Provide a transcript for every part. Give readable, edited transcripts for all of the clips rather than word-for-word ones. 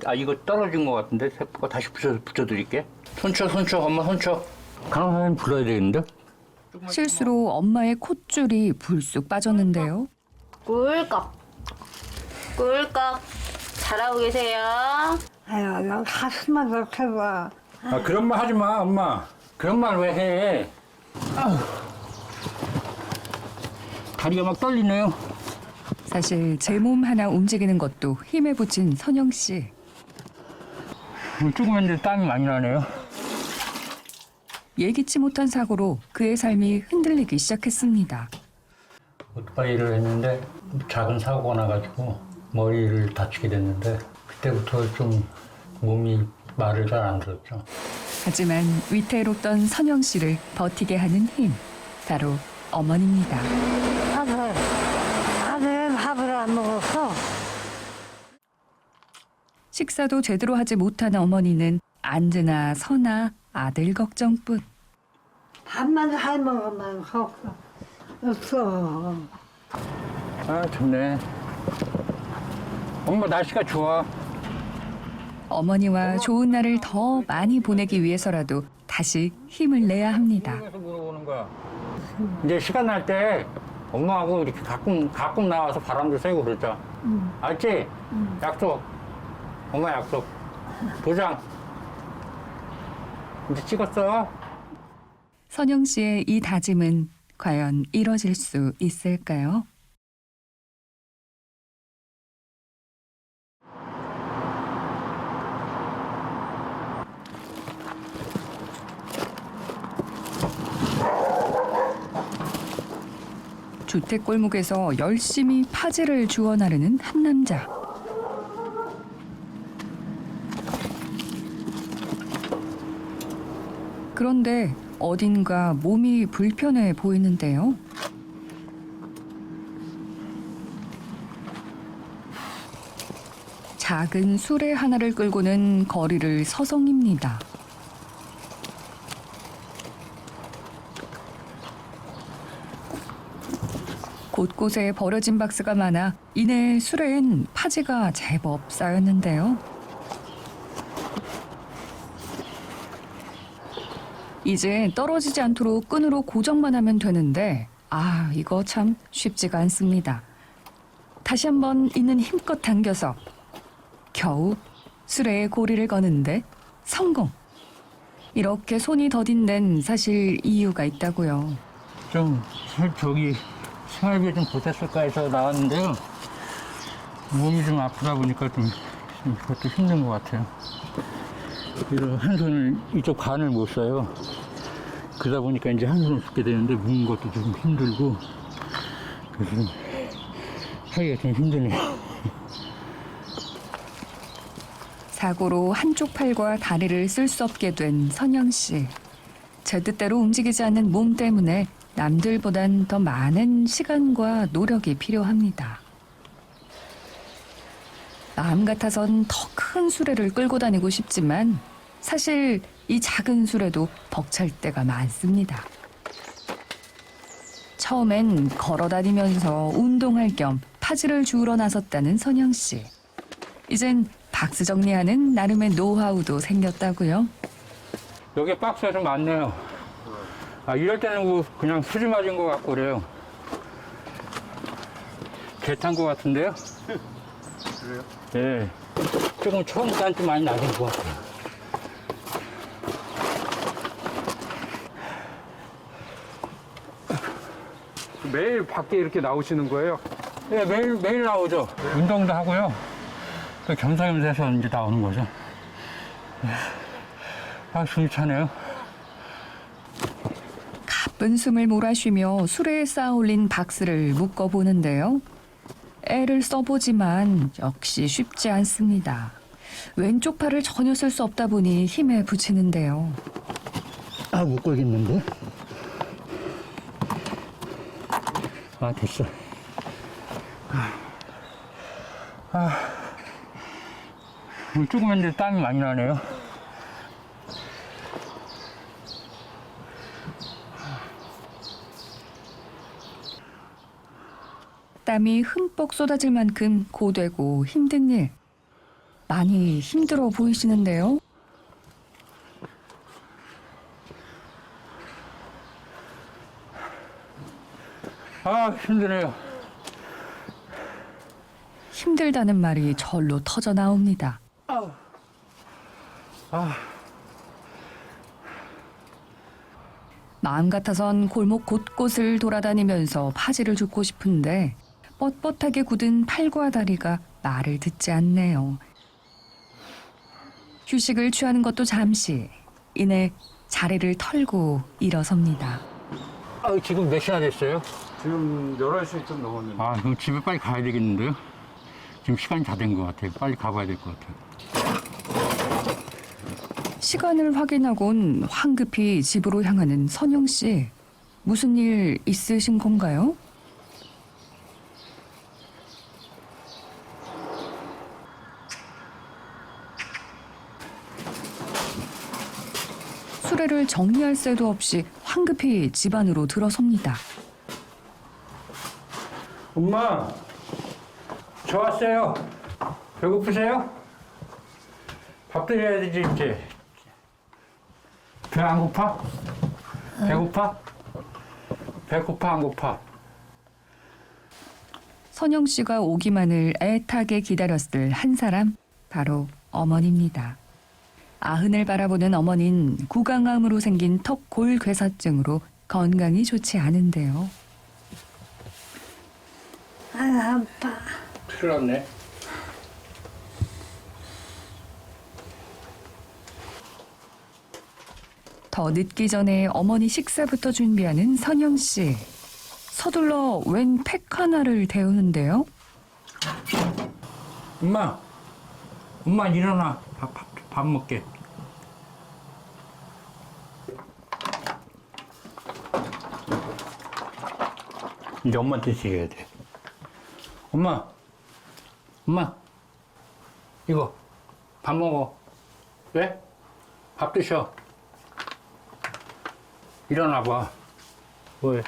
아, 이거 떨어진 것 같은데? 세포가 다시 붙여드릴게. 손쳐, 엄마 손쳐. 간호사님 불러야 되겠는데? 실수로 엄마의 콧줄이 불쑥 빠졌는데요. 꿀꺽. 꿀꺽. 잘하고 계세요. 아유, 여기 가슴만 더 펴봐. 아, 그런 말 하지 마, 엄마. 그런 말 왜 해? 아우. 다리가 막 떨리네요. 사실 제 몸 하나 움직이는 것도 힘에 부친 선영 씨. 조금 했는데 땀이 많이 나네요. 예기치 못한 사고로 그의 삶이 흔들리기 시작했습니다. 오토바이를 했는데 작은 사고가 나가지고 머리를 다치게 됐는데 그때부터 좀 몸이 말을 잘 안 들었죠. 하지만 위태롭던 선영 씨를 버티게 하는 힘, 바로 어머니입니다. 아들 밥을 안 먹었어. 식사도 제대로 하지 못한 어머니는 앉으나 서나 아들 걱정뿐. 밥만 잘 먹으면 없어. 아, 좋네. 엄마 날씨가 좋아. 어머니와 좋은 날을 더 많이 보내기 위해서라도 다시 힘을 내야 합니다. 그래서 물어보는 거야. 이제 시간 날 때 엄마하고 이렇게 가끔 나와서 바람도 쐬고 그러자. 알지? 약속. 엄마 약속. 도장. 이제 찍었어. 선영 씨의 이 다짐은 과연 이뤄질 수 있을까요? 주택 골목에서 열심히 파지를 주워 나르는 한 남자. 그런데 어딘가 몸이 불편해 보이는데요. 작은 수레 하나를 끌고는 거리를 서성입니다. 곳곳에 버려진 박스가 많아 이내 수레엔 파지가 제법 쌓였는데요. 이제 떨어지지 않도록 끈으로 고정만 하면 되는데 이거 참 쉽지가 않습니다. 다시 한번 있는 힘껏 당겨서 겨우 수레에 고리를 거는데 성공! 이렇게 손이 더딘 데는 사실 이유가 있다고요. 좀 생활비 좀 보탰을까 해서 나왔는데요. 몸이 좀 아프다 보니까 좀 그것도 힘든 것 같아요. 그래서 한 손을 이쪽 반을 못 써요. 그러다 보니까 이제 한 손을 쓰게 되는데 무는 것도 좀 힘들고 그래서 좀 하기가 좀 힘드네요. 사고로 한쪽 팔과 다리를 쓸 수 없게 된 선영 씨. 제 뜻대로 움직이지 않는 몸 때문에 남들보단 더 많은 시간과 노력이 필요합니다. 마음 같아선 더 큰 수레를 끌고 다니고 싶지만 사실 이 작은 수레도 벅찰 때가 많습니다. 처음엔 걸어 다니면서 운동할 겸 파지를 주우러 나섰다는 선영 씨. 이젠 박스 정리하는 나름의 노하우도 생겼다고요. 여기 박스가 좀 많네요. 이럴 때는 그냥 수지 맞은 것 같고 그래요. 개 탄 것 같은데요? 그래요? 네. 조금 처음보다는 좀 많이 낮은 것 같아요. 매일 밖에 이렇게 나오시는 거예요? 네, 매일 나오죠. 운동도 하고요. 또 겸사겸사 해서 이제 나오는 거죠. 숨이 차네요. 가쁜 숨을 몰아쉬며 수레에 쌓아 올린 박스를 묶어보는데요. 애를 써보지만 역시 쉽지 않습니다. 왼쪽 팔을 전혀 쓸 수 없다 보니 힘에 부치는데요. 못 걸겠는데? 됐어. 조금 했는데 땀이 많이 나네요. 땀이 흠뻑 쏟아질 만큼 고되고 힘든 일. 많이 힘들어 보이시는데요. 아, 힘드네요. 힘들다는 말이 절로 터져 나옵니다. 마음 같아선 골목 곳곳을 돌아다니면서 파지를 줍고 싶은데 뻣뻣하게 굳은 팔과 다리가 말을 듣지 않네요. 휴식을 취하는 것도 잠시. 이내 자리를 털고 일어섭니다. 아, 지금 몇 시나 됐어요? 지금 11시 좀 넘었는데. 아, 그럼 집에 빨리 가야 되겠는데요? 지금 시간이 다 된 것 같아요. 빨리 가봐야 될 것 같아요. 시간을 확인하곤 황급히 집으로 향하는 선영 씨. 무슨 일 있으신 건가요? 수레를 정리할 새도 없이 황급히 집 안으로 들어섭니다. 엄마, 저 왔어요. 배고프세요? 밥 드려야 되지, 이제. 배 안 고파? 배고파? 배고파, 안 고파? 선영 씨가 오기만을 애타게 기다렸을 한 사람, 바로 어머니입니다. 아흔을 바라보는 어머니는 구강암으로 생긴 턱골괴사증으로 건강이 좋지 않은데요. 아유, 아파. 큰일 났네. 더 늦기 전에 어머니 식사부터 준비하는 선영 씨. 서둘러 웬 팩 하나를 데우는데요. 엄마 일어나. 밥 먹게. 이제 엄마한테 드려야 돼. 엄마, 이거 밥 먹어. 왜? 밥 드셔. 일어나봐. 왜?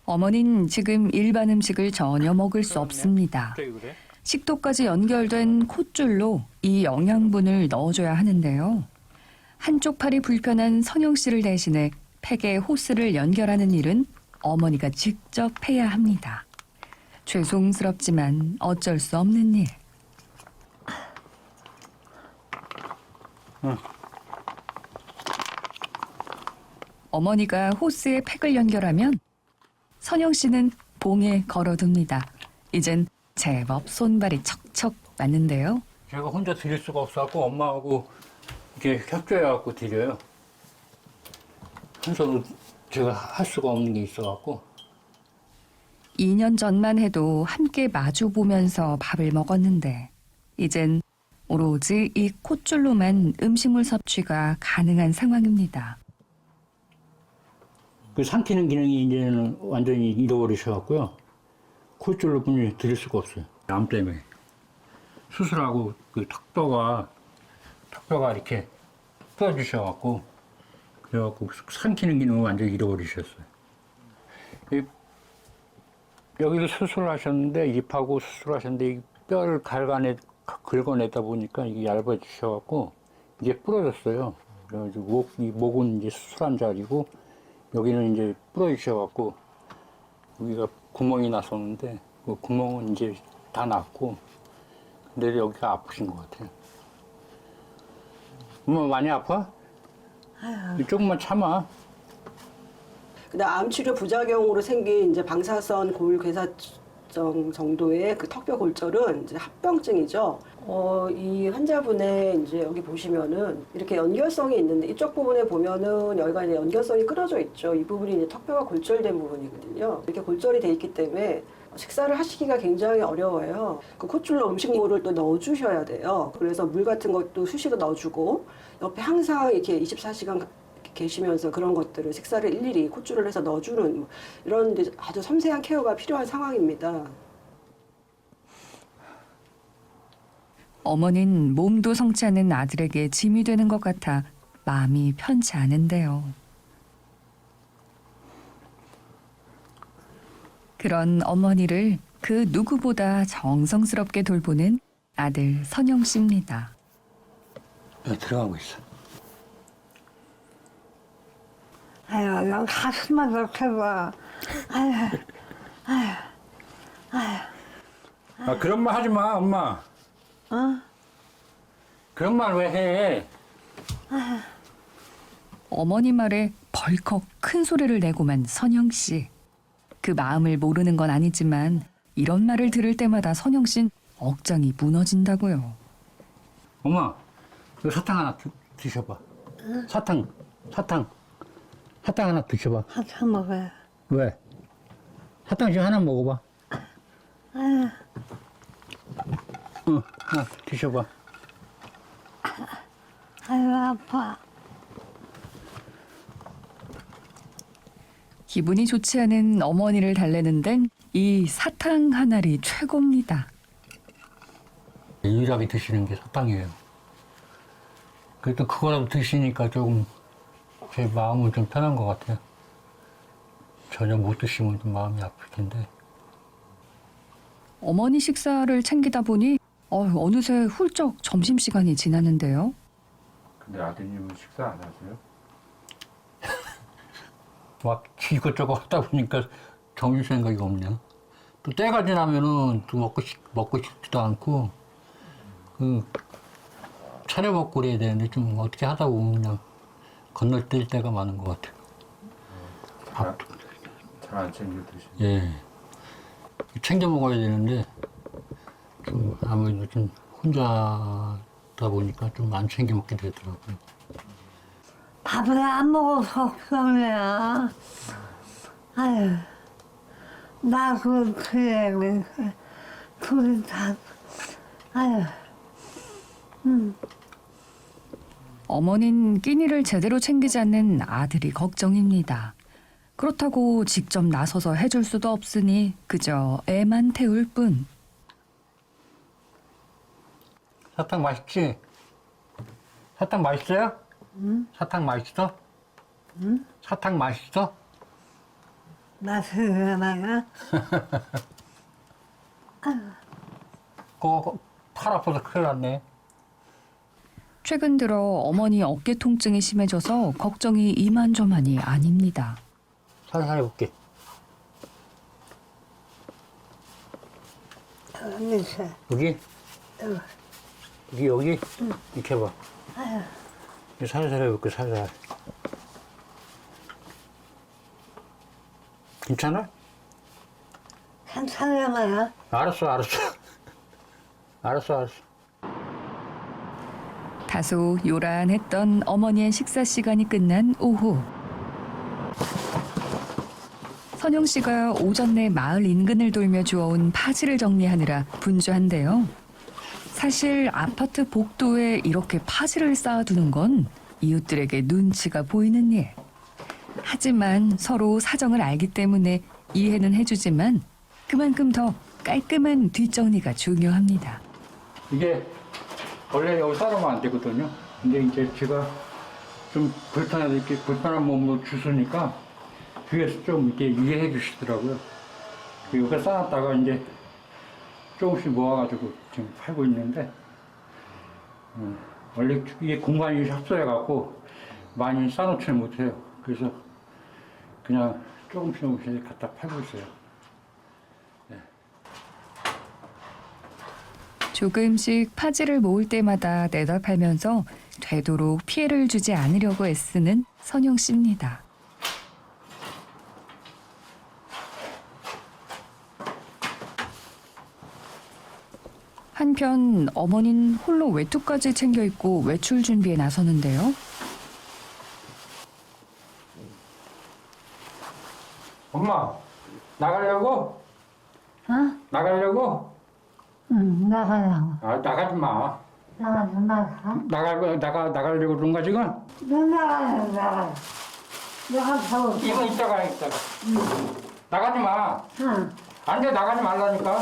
어머니는 지금 일반 음식을 전혀 먹을 수 없습니다. 갑자기 그래? 식도까지 연결된 콧줄로 이 영양분을 넣어줘야 하는데요. 한쪽 팔이 불편한 선영 씨를 대신해 팩에 호스를 연결하는 일은 어머니가 직접 해야 합니다. 죄송스럽지만 어쩔 수 없는 일. 어머니가 호스에 팩을 연결하면 선영 씨는 봉에 걸어둡니다. 이젠 제법 손발이 척척 맞는데요. 제가 혼자 드릴 수가 없어갖고 엄마하고 이렇게 협조해갖고 드려요. 한 손으로 제가 할 수가 없는 게 있어갖고. 2년 전만 해도 함께 마주보면서 밥을 먹었는데 이젠 오로지 이 콧줄로만 음식물 섭취가 가능한 상황입니다. 그 삼키는 기능이 이제는 완전히 잃어버리셔갖고요. 콧줄로 뿐이 드릴 수가 없어요. 암 때문에. 수술하고 그 턱뼈가 이렇게 부러지셔갖고, 그래갖고 삼키는 기능을 완전히 잃어버리셨어요. 여기를 수술하셨는데, 입하고 수술하셨는데, 이 뼈를 긁어내다 보니까 이게 얇아지셔갖고, 이게 부러졌어요. 그래가지고 목은 이제 수술한 자리고, 여기는 이제 부러지셔갖고, 여기가 구멍이 났었는데, 그 구멍은 이제 다 났고, 근데 여기가 아프신 것 같아요. 엄마 많이 아파? 조금만 참아. 근데 암 치료 부작용으로 생긴 이제 방사선 골괴사증 정도의 그 턱뼈 골절은 이제 합병증이죠. 이 환자분의 이제 여기 보시면은 이렇게 연결성이 있는데 이쪽 부분에 보면은 여기가 이제 연결성이 끊어져 있죠. 이 부분이 이제 턱뼈가 골절된 부분이거든요. 이렇게 골절이 돼 있기 때문에 식사를 하시기가 굉장히 어려워요. 그 콧줄로 음식물을 또 넣어주셔야 돼요. 그래서 물 같은 것도 수시로 넣어주고 옆에 항상 이렇게 24시간 계시면서 그런 것들을 식사를 일일이 콧줄을 해서 넣어주는 이런 데 아주 섬세한 케어가 필요한 상황입니다. 어머니는 몸도 성치 않은 아들에게 짐이 되는 것 같아 마음이 편치 않은데요. 그런 어머니를 그 누구보다 정성스럽게 돌보는 아들 선영 씨입니다. 여기 들어가고 있어. 아유, 너 가슴만 이렇게 봐. 아유, 아, 그런 말 하지 마, 엄마. 어? 그런 말 왜 해? 어머니 말에 벌컥 큰 소리를 내고만 선영 씨. 그 마음을 모르는 건 아니지만 이런 말을 들을 때마다 선영 씨는 억장이 무너진다고요. 엄마, 이거 사탕 하나 드셔봐. 사탕 하나 드셔봐. 한참 먹어요. 왜? 사탕 지금 하나 먹어봐. 아유, 응, 하나 드셔봐. 아유, 아파. 기분이 좋지 않은 어머니를 달래는 데는 이 사탕 한 알이 최고입니다. 유일하게 드시는 게 사탕이에요. 그래도 그거라도 드시니까 조금 제 마음은 좀 편한 것 같아요. 전혀 못 드시면 좀 마음이 아플 텐데. 어머니 식사를 챙기다 보니 어느새 훌쩍 점심시간이 지났는데요. 근데 아드님은 식사 안 하세요? 막 이것저것 하다 보니까 정신 생각이 없냐. 또 때가 지나면은 또 먹고 싶지도 않고, 차려 먹고 그래야 되는데 좀 어떻게 하다 보면 그냥 건널뛸 때가 많은 것 같아요. 밥도. 잘 안 챙겨 드시고. 예. 챙겨 먹어야 되는데, 좀 아무래도 좀 혼자다 보니까 좀 안 챙겨 먹게 되더라고요. 밥을 안 먹어서 그러냐. 아유, 그래. 둘이 다, 아유. 어머닌 끼니를 제대로 챙기지 않는 아들이 걱정입니다. 그렇다고 직접 나서서 해줄 수도 없으니 그저 애만 태울 뿐. 사탕 맛있지? 사탕 맛있어요? 응. 사탕 맛있어? 응. 사탕 맛있어? 맛있으려나? 그거 팔 아파서 큰일 났네. 최근 들어 어머니 어깨 통증이 심해져서 걱정이 이만저만이 아닙니다. 살살 해볼게. 미세. 여기? 여기? 응. 이렇게 해봐. 아유, 살살 해볼게, 살살. 괜찮아? 괜찮으려나요? 알았어. 알았어. 다소 요란했던 어머니의 식사 시간이 끝난 오후. 선영 씨가 오전 내 마을 인근을 돌며 주워온 파지를 정리하느라 분주한데요. 사실 아파트 복도에 이렇게 파지를 쌓아두는 건 이웃들에게 눈치가 보이는 일. 하지만 서로 사정을 알기 때문에 이해는 해주지만 그만큼 더 깔끔한 뒷정리가 중요합니다. 이게 원래 여기 싸르면 안 되거든요. 근데 이제 제가 좀 불편한 몸으로 주스니까 뒤에서 좀 이렇게 이해해 주시더라고요. 여기 싸놨다가 이제 조금씩 모아가지고 지금 팔고 있는데, 원래 이게 공간이 협소해갖고 많이 싸놓지는 못해요. 그래서 그냥 조금씩 갖다 팔고 있어요. 조금씩 파지를 모을 때마다 내다 팔면서 되도록 피해를 주지 않으려고 애쓰는 선영 씨입니다. 한편 어머니는 홀로 외투까지 챙겨 입고 외출 준비에 나서는데요. 엄마, 나가려고? 어? 나가려고? 응, 나가라고. 아, 나가지 마. 나가려고 그런가 지금? 나가. 이거 이따가. 나가지 마. 응, 안 돼, 나가지 말라니까.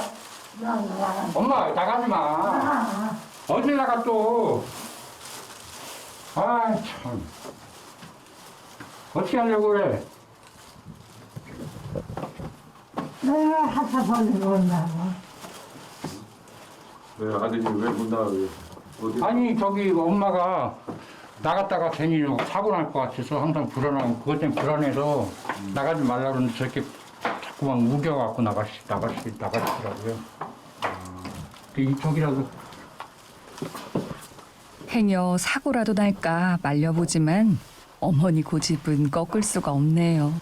나가. 엄마, 나가지 마. 어디 나가 또. 아, 참. 어떻게 하려고 그래? 내가 하다 버리고 온다고. 왜 아드님 왜 못 나와요? 어디? 아니 저기 엄마가 나갔다가 괜히 사고 날 것 같아서 항상 불안하고 그것 때문에 불안해서 나가지 말라 그러는데 저렇게 자꾸만 우겨갖고 나가시더라고요. 이쪽이라도 행여 사고라도 날까 말려보지만 어머니 고집은 꺾을 수가 없네요.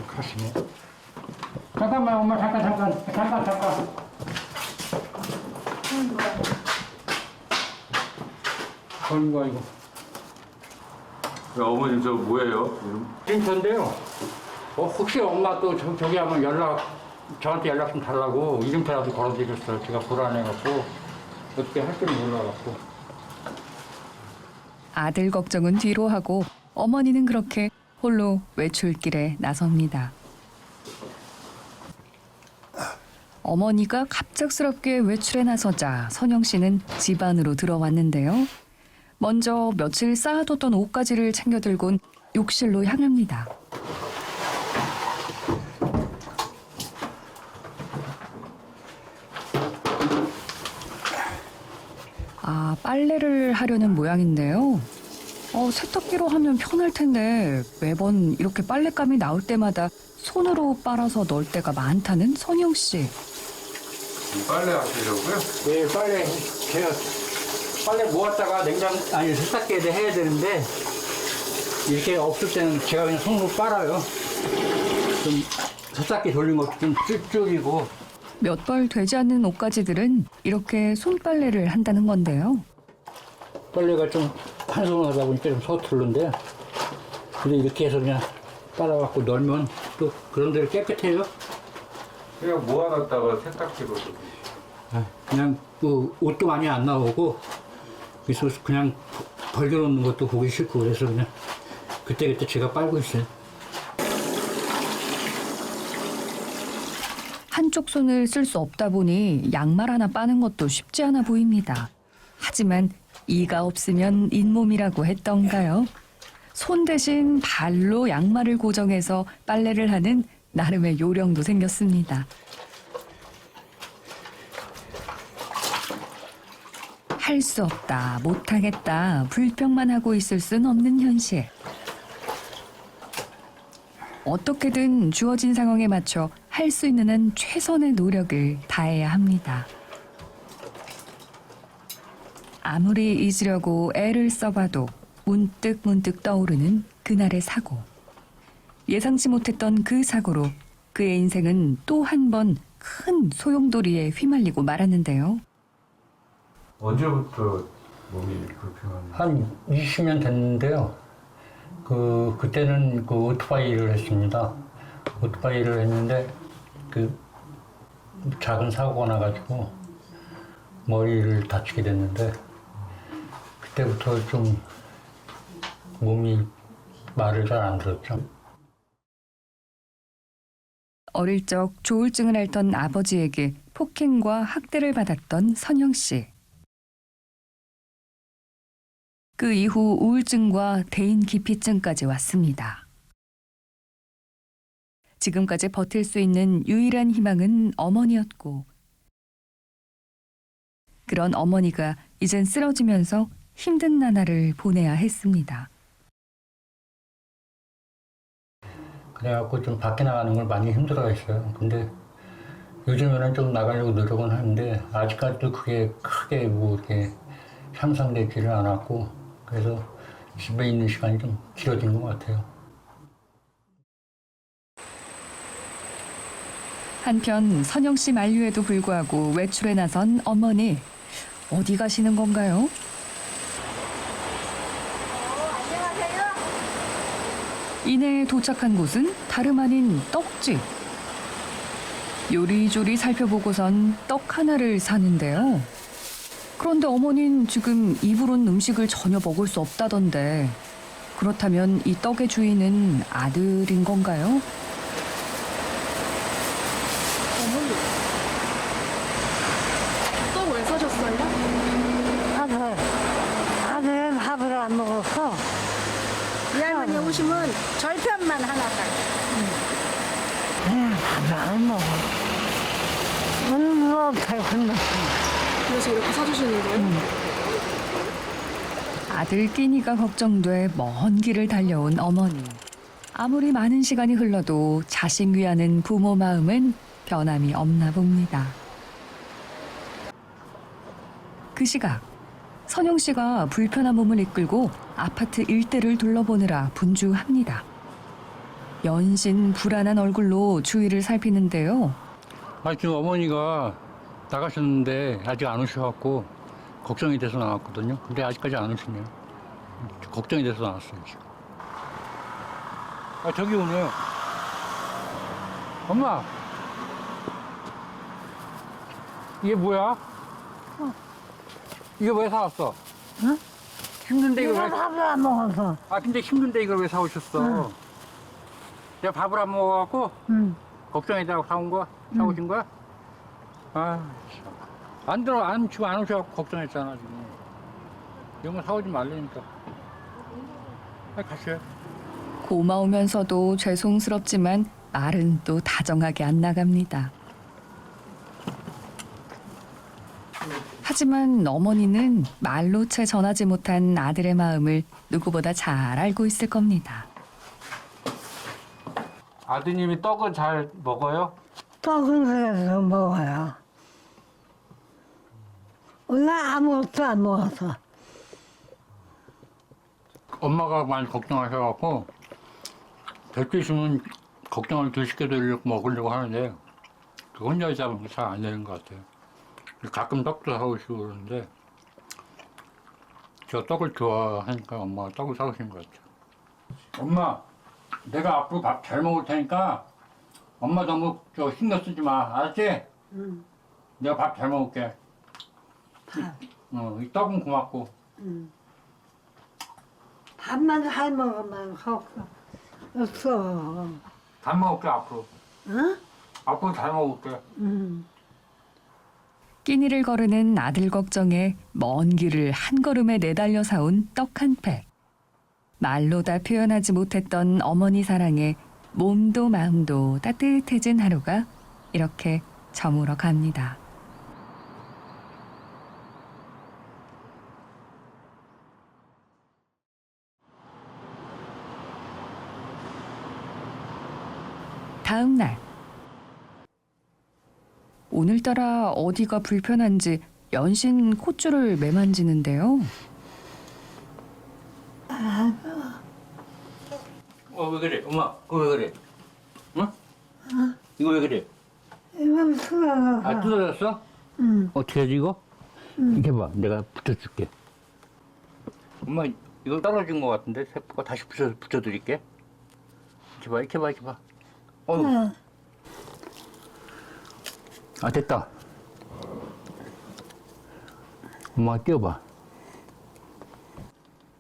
가시네. 잠깐만 엄마 잠깐. 걸린 거 이거. 어머님 저 뭐예요? 이름? 이름표인데요. 혹시 엄마 또 저기 하면 저한테 연락 좀 달라고 이름표라도 걸어드렸어요. 제가 불안해갖고 어떻게 할 줄 몰라갖고. 아들 걱정은 뒤로 하고 어머니는 그렇게 홀로 외출길에 나섭니다. 어머니가 갑작스럽게 외출에 나서자 선영 씨는 집 안으로 들어왔는데요. 먼저 며칠 쌓아뒀던 옷가지를 챙겨 들곤 욕실로 향합니다. 아, 빨래를 하려는 모양인데요. 세탁기로 하면 편할 텐데 매번 이렇게 빨랫감이 나올 때마다 손으로 빨아서 넣을 때가 많다는 선영 씨. 빨래 하시려고요? 네, 제가 빨래 모았다가 세탁기에 해야 되는데 이렇게 없을 때는 제가 그냥 손으로 빨아요. 좀 세탁기 돌린 것도 좀 줄이고. 몇 벌 되지 않는 옷가지들은 이렇게 손빨래를 한다는 건데요. 빨래가 좀 한 손으로 하다 보니까 좀 서투른데 근데 이렇게 해서 그냥 빨아갖고 널면 또 그런 대로 깨끗해요. 그냥 모아놨다가 세탁기로 그냥 그 옷도 많이 안 나오고 그래서 그냥 벌겨놓는 것도 보기 싫고 그래서 그냥 그때그때 제가 빨고 있어요. 한쪽 손을 쓸 수 없다 보니 양말 하나 빠는 것도 쉽지 않아 보입니다. 하지만 이가 없으면 잇몸이라고 했던가요? 손 대신 발로 양말을 고정해서 빨래를 하는 나름의 요령도 생겼습니다. 할 수 없다, 못하겠다, 불평만 하고 있을 순 없는 현실. 어떻게든 주어진 상황에 맞춰 할 수 있는 한 최선의 노력을 다해야 합니다. 아무리 잊으려고 애를 써봐도 문득 떠오르는 그날의 사고. 예상치 못했던 그 사고로 그의 인생은 또 한 번 큰 소용돌이에 휘말리고 말았는데요. 언제부터 몸이 불편한? 한 20년 됐는데요. 그때는 오토바이를 했습니다. 오토바이를 했는데 작은 사고가 나가지고 머리를 다치게 됐는데 그때부터 좀 몸이 말을 잘 안 들었죠. 어릴 적 조울증을 앓던 아버지에게 폭행과 학대를 받았던 선영 씨. 그 이후 우울증과 대인 기피증까지 왔습니다. 지금까지 버틸 수 있는 유일한 희망은 어머니였고, 그런 어머니가 이젠 쓰러지면서 힘든 나날을 보내야 했습니다. 그래갖고 좀 밖에 나가는 걸 많이 힘들어했어요. 근데 요즘에는 좀 나가려고 노력은 하는데 아직까지도 그게 크게 이렇게 향상되지를 않았고 그래서 집에 있는 시간이 좀 길어진 것 같아요. 한편 선영 씨 만류에도 불구하고 외출에 나선 어머니. 어디 가시는 건가요? 이내 도착한 곳은 다름 아닌 떡집. 요리조리 살펴보고선 떡 하나를 사는데요. 그런데 어머니는 지금 입으로 온 음식을 전혀 먹을 수 없다던데 그렇다면 이 떡의 주인은 아들인 건가요? 떡 왜 사셨어요? 아들은 밥을 안 먹었어. 이 할머니 오시면 절편만 하나 사요. 안 먹어. 뭐 배고팠어. 그래서 이렇게 사주시는 거예요? 아들 끼니가 걱정돼 먼 길을 달려온 어머니. 아무리 많은 시간이 흘러도 자식 위하는 부모 마음은 변함이 없나 봅니다. 그 시각 선영 씨가 불편한 몸을 이끌고 아파트 일대를 둘러보느라 분주합니다. 연신 불안한 얼굴로 주위를 살피는데요. 지금 어머니가 나가셨는데 아직 안 오셔갖고 걱정이 돼서 나왔거든요. 근데 아직까지 안 오시네요. 걱정이 돼서 나왔어요, 지금. 저기 오네요. 엄마! 이게 뭐야? 이거 왜 사왔어? 응? 힘든데 이걸 내가 왜... 밥을 안 먹어서. 근데 힘든데 이걸 왜 사오셨어? 내가 밥을 안 먹어갖고 응. 걱정이다고 사온 거야? 사오신 거야? 지금 안 오셔갖고 걱정했잖아, 지금. 이런 거 사오지 말라니까. 가세요. 고마우면서도 죄송스럽지만 말은 또 다정하게 안 나갑니다. 하지만 어머니는 말로 채 전하지 못한 아들의 마음을 누구보다 잘 알고 있을 겁니다. 아드님이 떡을 잘 먹어요? 떡은 그래서 먹어요. 오늘 아무것도 안 먹어서. 엄마가 많이 걱정하셔갖고 될 수 있으면 걱정을 덜 시켜드리려고 먹으려고 하는데 그 혼자 있다 보니까 잘 안 되는 것 같아요. 가끔 떡도 사오시고 그러는데 제가 떡을 좋아하니까 엄마가 떡을 사오신 것 같아요. 엄마, 내가 앞으로 밥 잘 먹을 테니까 엄마 너무 신경 쓰지 마. 알았지? 응. 내가 밥 잘 먹을게. 밥. 이 떡은 고맙고. 응. 밥만 잘 먹으면 없어. 잘 먹을게 앞으로. 응? 앞으로 잘 먹을게. 응. 끼니를 거르는 아들 걱정에 먼 길을 한 걸음에 내달려 사온 떡 한 팩. 말로 다 표현하지 못했던 어머니 사랑에 몸도 마음도 따뜻해진 하루가 이렇게 저물어 갑니다. 다음 날. 오늘따라 어디가 불편한지 연신 콧줄을 매만지는데요. 왜 그래? 엄마, 그거 왜 그래? 응? 이거 왜 그래? 이건 수고가. 뜯어졌어? 응. 어떻게 하지, 이거? 이렇게 봐. 내가 붙여줄게. 엄마, 이거 떨어진 것 같은데? 세포가 다시 붙여드릴게. 이렇게 봐, 이렇게 봐, 이렇게 봐. 응. 됐다. 엄마가 띄워봐.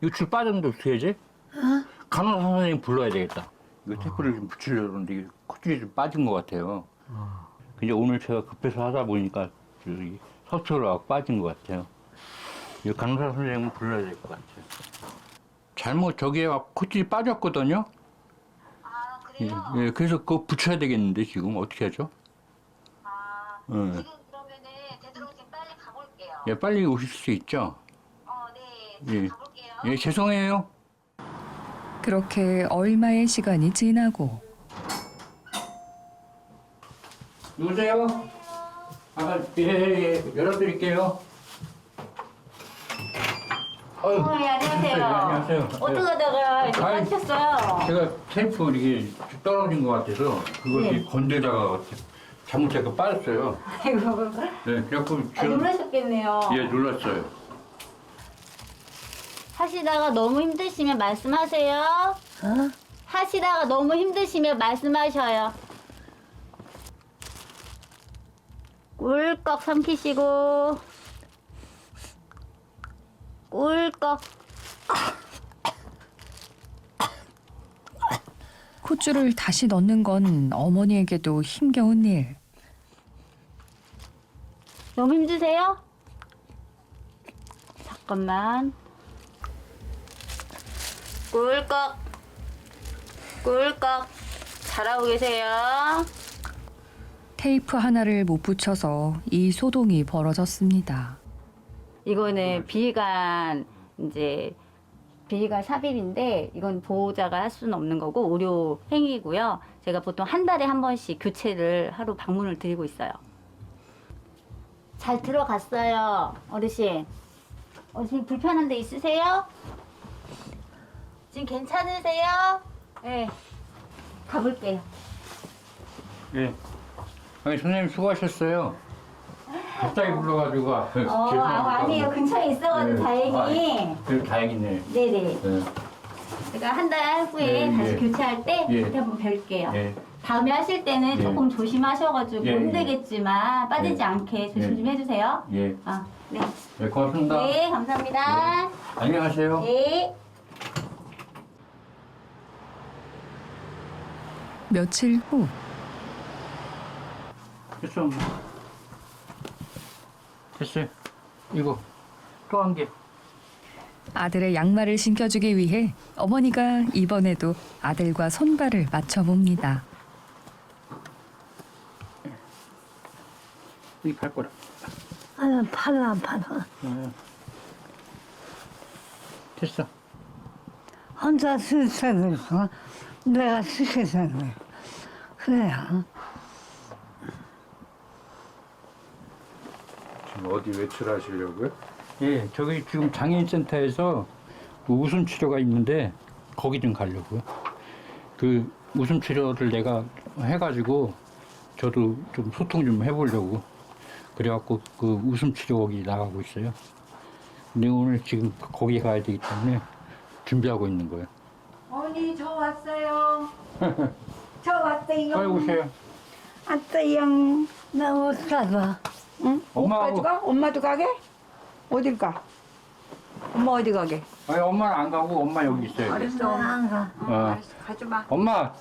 이거 줄 빠졌는데 어떻게 하지? 간호사 선생님 불러야 되겠다. 이거 테이프를 좀 붙이려고 그러는데 이게 콧줄이 좀 빠진 것 같아요. 근데 오늘 제가 급해서 하다 보니까 저기 섭초로 빠진 것 같아요. 이 간호사 선생님 불러야 될 것 같아요. 잘못 저기에 콧줄이 빠졌거든요. 아, 그래요? 예, 그래서 그거 붙여야 되겠는데 지금 어떻게 하죠? 예. 지금 그러면은 되도록이면 빨리 가볼게요. 예, 빨리 오실 수 있죠? 네. 예. 가볼게요. 예, 죄송해요. 그렇게 얼마의 시간이 지나고 여보세요? 예, 열어드릴게요. 네, 안녕하세요. 네, 안녕하세요. 어떡하다가 이렇게 아이, 빠졌어요? 제가 테이프 이게 떨어진 것 같아서 그걸 네. 이렇게 건드다가 잘못 제가 빠졌어요. 아이고, 네, 그래갖고 지금 놀라셨겠네요. 예, 놀랐어요. 하시다가 너무 힘드시면 말씀하세요. 어? 하시다가 너무 힘드시면 말씀하셔요. 꿀꺽 삼키시고 꿀꺽. 콧줄을 다시 넣는 건 어머니에게도 힘겨운 일. 너무 힘드세요? 잠깐만. 꿀꺽 꿀꺽. 잘하고 계세요. 테이프 하나를 못 붙여서 이 소동이 벌어졌습니다. 이거는 비관 이제 비관 삽입인데 이건 보호자가 할 수는 없는 거고 의료 행위고요. 제가 보통 한 달에 한 번씩 교체를 하러 방문을 드리고 있어요. 잘 들어갔어요, 어르신. 어르신 불편한 데 있으세요? 지금 괜찮으세요? 네. 가볼게요. 예. 아니, 선생님 수고하셨어요. 갑자기 불러가지고. 죄송합니다. 아니에요. 근처에 있어가지고 네. 다행히. 그래도 다행이네. 네네. 네. 제가 한 달 후에 예, 다시 예. 교체할 때 예. 그때 한번 뵐게요. 예. 다음에 하실 때는 예. 조금 조심하셔가지고 예, 예. 힘들겠지만 빠지지 예. 않게 조심 예. 좀 해주세요. 예. 아, 네. 네, 고맙습니다. 네, 감사합니다. 안녕하세요. 네. 며칠 후 됐어, 엄마. 됐어요. 이거 또 한 개. 아들의 양말을 신겨주기 위해 어머니가 이번에도 아들과 손발을 맞춰봅니다. 이 발 거라. 나는 팔을 안 팔아. 됐어. 혼자 스스로 내가 시켜서 그래. 그래야. 지금 어디 외출하시려고요? 예, 저기 지금 장애인센터에서 그 웃음 치료가 있는데 거기 좀 가려고요. 그 웃음 치료를 내가 해가지고 저도 좀 소통 좀 해보려고 그래갖고 그 웃음 치료 거기 나가고 있어요. 근데 오늘 지금 거기 가야 되기 때문에 준비하고 있는 거예요. 어머니 저 왔어요. 저 왔어요. 빨리 오세요. 왔어요. 나 못 사서. 응? 엄마하고- 오빠도 가? 엄마도 가게? 어딜 가? 엄마 어디 가게? 아니, 엄마는 안 가고 엄마 여기 있어요. 알았어. 안 가. 알았어. 가지 마. 엄마,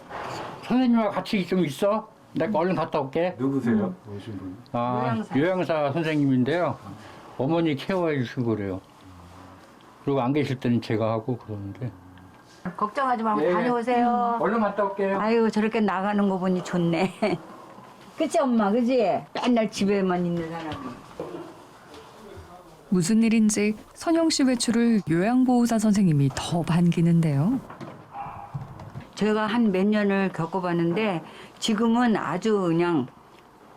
선생님하고 같이 좀 있어? 내가 얼른 갔다 올게. 누구세요? 오신 분? 아, 요양사 선생님인데요. 어머니 케어해 주신 거래요. 그리고 안 계실 때는 제가 하고 그러는데. 걱정하지 말고 예. 다녀오세요. 얼른 갔다 올게요. 아이고 저렇게 나가는 거 보니 좋네. 그치 엄마 그치? 맨날 집에만 있는 사람이. 무슨 일인지 선영 씨 외출을 요양보호사 선생님이 더 반기는데요. 제가 한 몇 년을 겪어봤는데 지금은 아주 그냥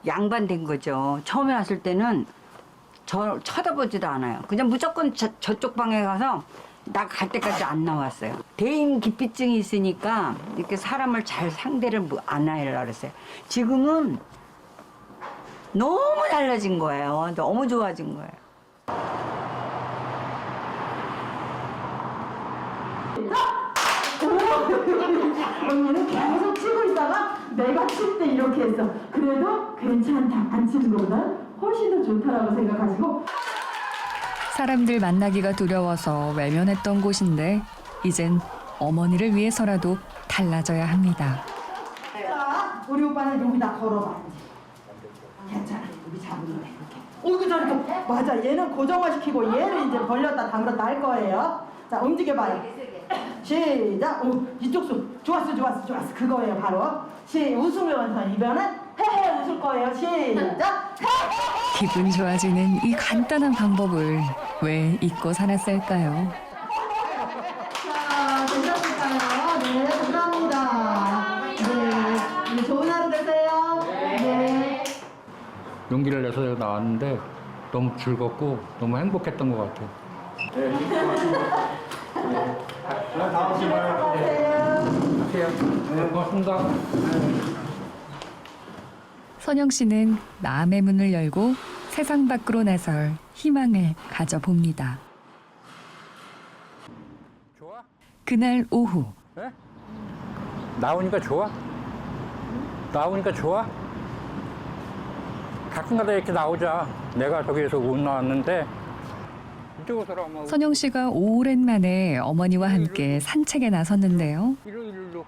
양반된 거죠. 처음에 왔을 때는 저 쳐다보지도 않아요. 그냥 무조건 저쪽 방에 가서 나 갈 때까지 안 나왔어요. 대인 기피증이 있으니까 이렇게 사람을 잘 상대를 안 하려고 그랬어요. 지금은 너무 달라진 거예요. 너무 좋아진 거예요. 언니는 계속 치고 있다가 내가 칠 때 이렇게 했어. 그래도 괜찮다. 안 치는 것보다 훨씬 더 좋다라고 생각하시고. 사람들 만나기가 두려워서 외면했던 곳인데 이젠 어머니를 위해서라도 달라져야 합니다. 자, 우리 오빠는 여기다 걸어봐. 이제. 괜찮아. 여기 잡으면 돼. 이렇게. 어이구 저렇게. 맞아. 얘는 고정화시키고 얘를 이제 벌렸다 담갔다 할 거예요. 자, 움직여봐요. 시작. 이쪽 손. 좋았어, 좋았어, 좋았어. 그거예요, 바로. 웃으면서 이번엔 헤헤 웃을 거예요. 시작. 기분 좋아지는 이 간단한 방법을 왜 잊고 살았을까요? 자, 괜찮을까요? 네, 감사합니다. 네, 좋은 하루 되세요. 네. 용기를 내서 나왔는데 너무 즐겁고 너무 행복했던 것 같아요. 다음 주에 봐요. 네, 고맙습니다. 선영 씨는 마음의 문을 열고 세상 밖으로 나설 희망을 가져봅니다. 좋아? 그날 오후 네? 나오니까 좋아? 나오니까 좋아? 가끔가다 이렇게 나오자. 내가 저기에서 못 나왔는데 이쪽으로 오면 선영 씨가 오랜만에 어머니와 함께 산책에 나섰는데요. 일로.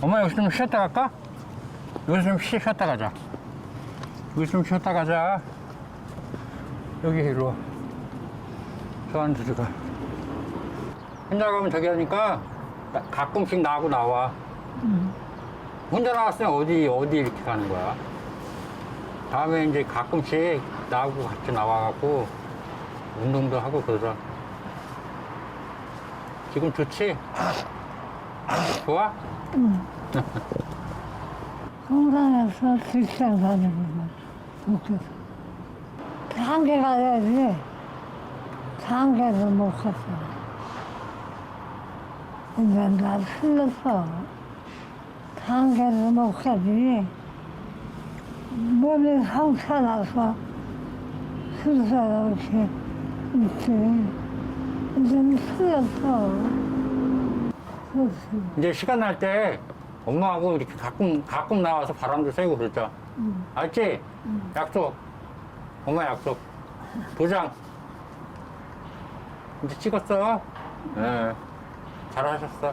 엄마 여기서 좀 쉬었다 갈까? 여기서 좀 쉬었다 가자. 여기 좀 쉬었다 가자. 여기 이리 와. 저 안에 들어가. 혼자 가면 저기 하니까 가끔씩 나하고 나와. 혼자 나왔으면 어디 이렇게 가는 거야? 다음에 이제 가끔씩 나하고 같이 나와갖고 운동도 하고 그러자. 지금 좋지? 좋아? 공장에서 직장 다니고 도쿄에서 장계 가야지. 장계도 못 갔어. 이제 나 슬렸어. 장계도 못 가지. 몸이 상처나서 슬려서 이렇게 있지. 이제 슬렸어. 그렇지. 이제 시간 날 때 엄마하고 이렇게 가끔 나와서 바람도 쐬고 그러자. 알지? 약속. 엄마 약속. 도장. 이제 찍었어. 네. 잘하셨어.